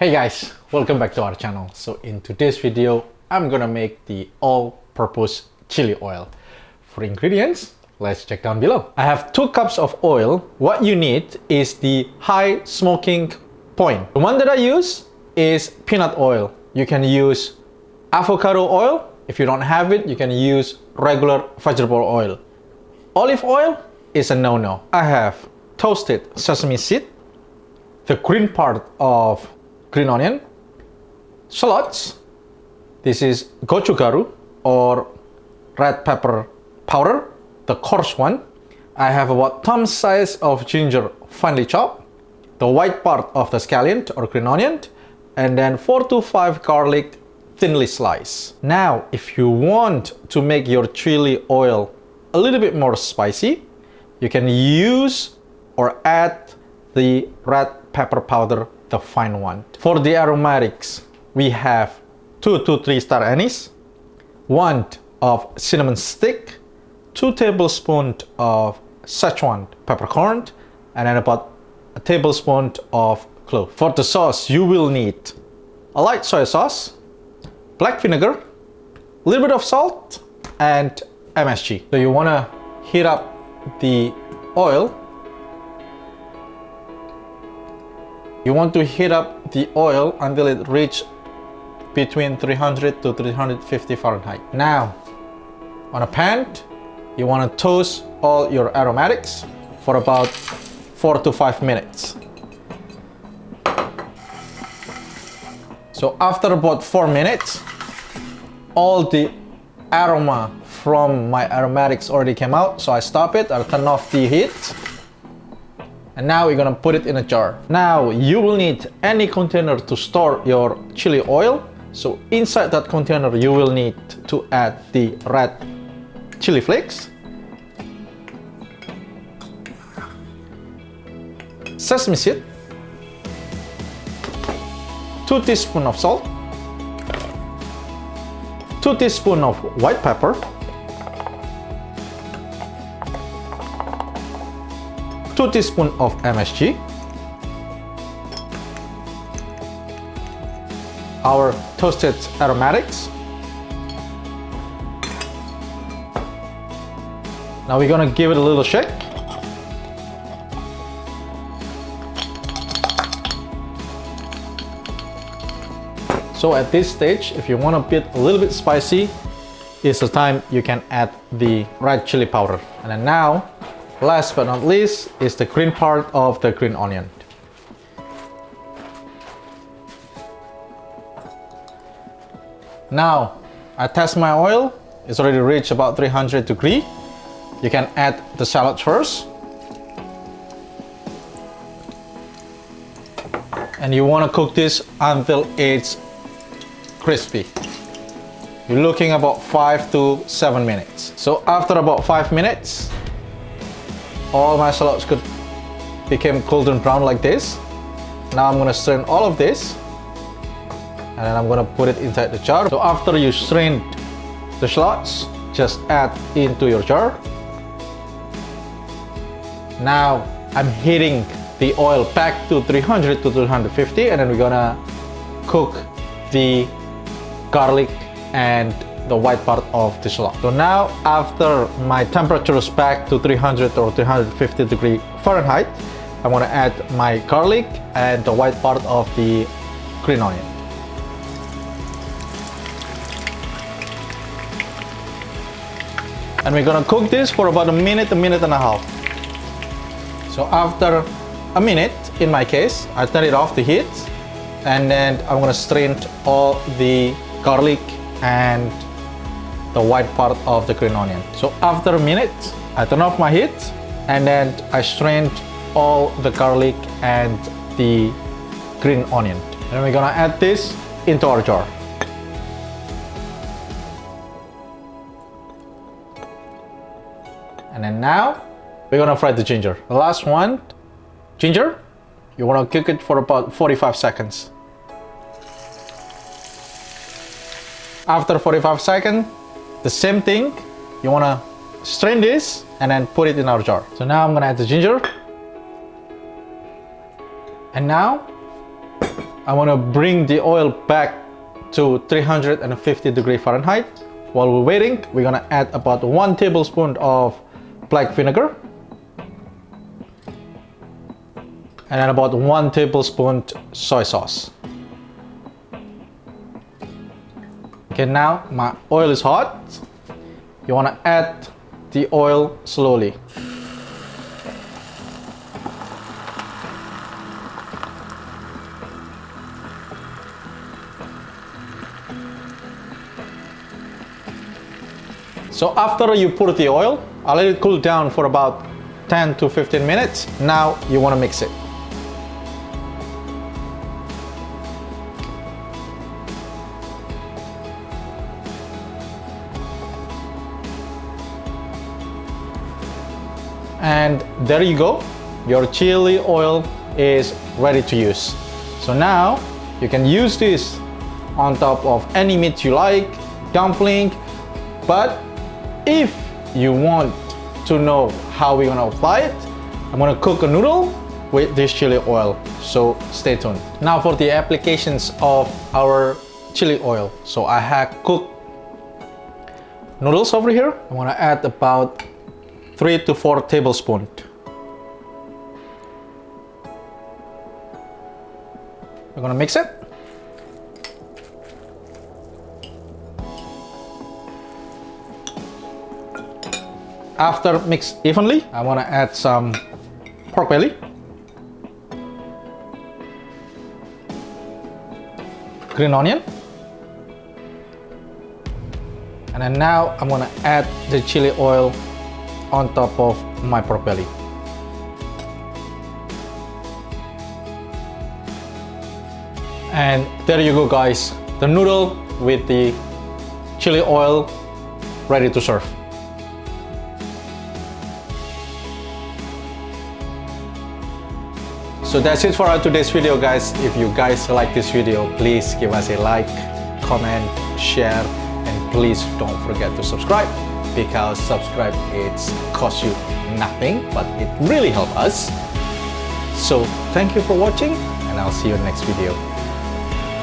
Hey guys, welcome back to our channel. So in today's video, I'm gonna make the all-purpose chili oil. For ingredients, let's check down below. I have 2 cups of oil. What you need is the high smoking point. The one that I use is peanut oil. You can use avocado oil. If you don't have it, you can use regular vegetable oil. Olive oil is a no-no. I have toasted sesame seed, the green part of green onion, shallots. This is gochugaru or red pepper powder, the coarse one. I have about thumb size of ginger finely chopped, the white part of the scallion or green onion, and then 4 to 5 garlic thinly sliced. Now, if you want to make your chili oil a little bit more spicy, you can use or add the red pepper powder, the fine one. For the aromatics, we have 2 to 3 star anise, 1 of cinnamon stick, 2 tablespoons of Szechuan peppercorn, and then about a tablespoon of clove. For the sauce, you will need a light soy sauce, black vinegar, a little bit of salt, and MSG. So you want to heat up the oil. You want to heat up the oil until it reaches between 300 to 350 Fahrenheit. Now, on a pan, you want to toast all your aromatics for about 4 to 5 minutes. So after about 4 minutes, all the aroma from my aromatics already came out. So I stop it, I'll turn off the heat. And now we're gonna put it in a jar. Now you will need any container to store your chili oil. So inside that container you will need to add the red chili flakes, sesame seed, 2 teaspoons of salt, 2 teaspoons of white pepper, 2 teaspoons of MSG, our toasted aromatics. Now we're gonna give it a little shake. So at this stage, if you want a bit a little bit spicy, is the time you can add the red chili powder. And then now, last but not least, is the green part of the green onion. Now, I test my oil. It's already reached about 300 degrees. You can add the shallot first. And you want to cook this until it's crispy. You're looking about 5 to 7 minutes. So after about 5 minutes, all my shallots became golden brown like this. Now I'm gonna strain all of this, and then I'm gonna put it inside the jar. So after you strain the shallots, just add into your jar. Now I'm heating the oil back to 300 to 350, and then we're gonna cook the garlic and the white part of the shallot. So now after my temperature is back to 300 or 350 degree Fahrenheit, I'm gonna add my garlic and the white part of the green onion. And we're gonna cook this for about a minute and a half. So after a minute, in my case, I turn it off the heat, and then I'm gonna strain all the garlic and the white part of the green onion. So after a minute, I turn off my heat, and then I strained all the garlic and the green onion. And we're gonna add this into our jar. And then now, we're gonna fry the ginger. The last one, ginger, you wanna cook it for about 45 seconds. After 45 seconds, the same thing, you wanna strain this and then put it in our jar. So now I'm gonna add the ginger. And now I want to bring the oil back to 350 degrees Fahrenheit. While we're waiting, we're gonna add about 1 tablespoon of black vinegar and then about 1 tablespoon soy sauce. Okay, now my oil is hot. You want to add the oil slowly. So after you put the oil, I'll let it cool down for about 10 to 15 minutes. Now you want to mix it. And there you go. Your chili oil is ready to use. So now you can use this on top of any meat you like, dumpling. But if you want to know how we're gonna apply it, I'm gonna cook a noodle with this chili oil. So stay tuned. Now for the applications of our chili oil. So I have cooked noodles over here. I'm gonna add about 3 to 4 tablespoons. We're gonna mix it. After mix evenly, I wanna add some pork belly, green onion, and then now I'm gonna add the chili oil on top of my pork belly. And there you go guys, the noodle with the chili oil ready to serve. So that's it for our today's video guys. If you guys like this video, please give us a like, comment, share, and please don't forget to subscribe, because subscribe it's cost you nothing, but it really helps us. So thank you for watching, and I'll see you in the next video.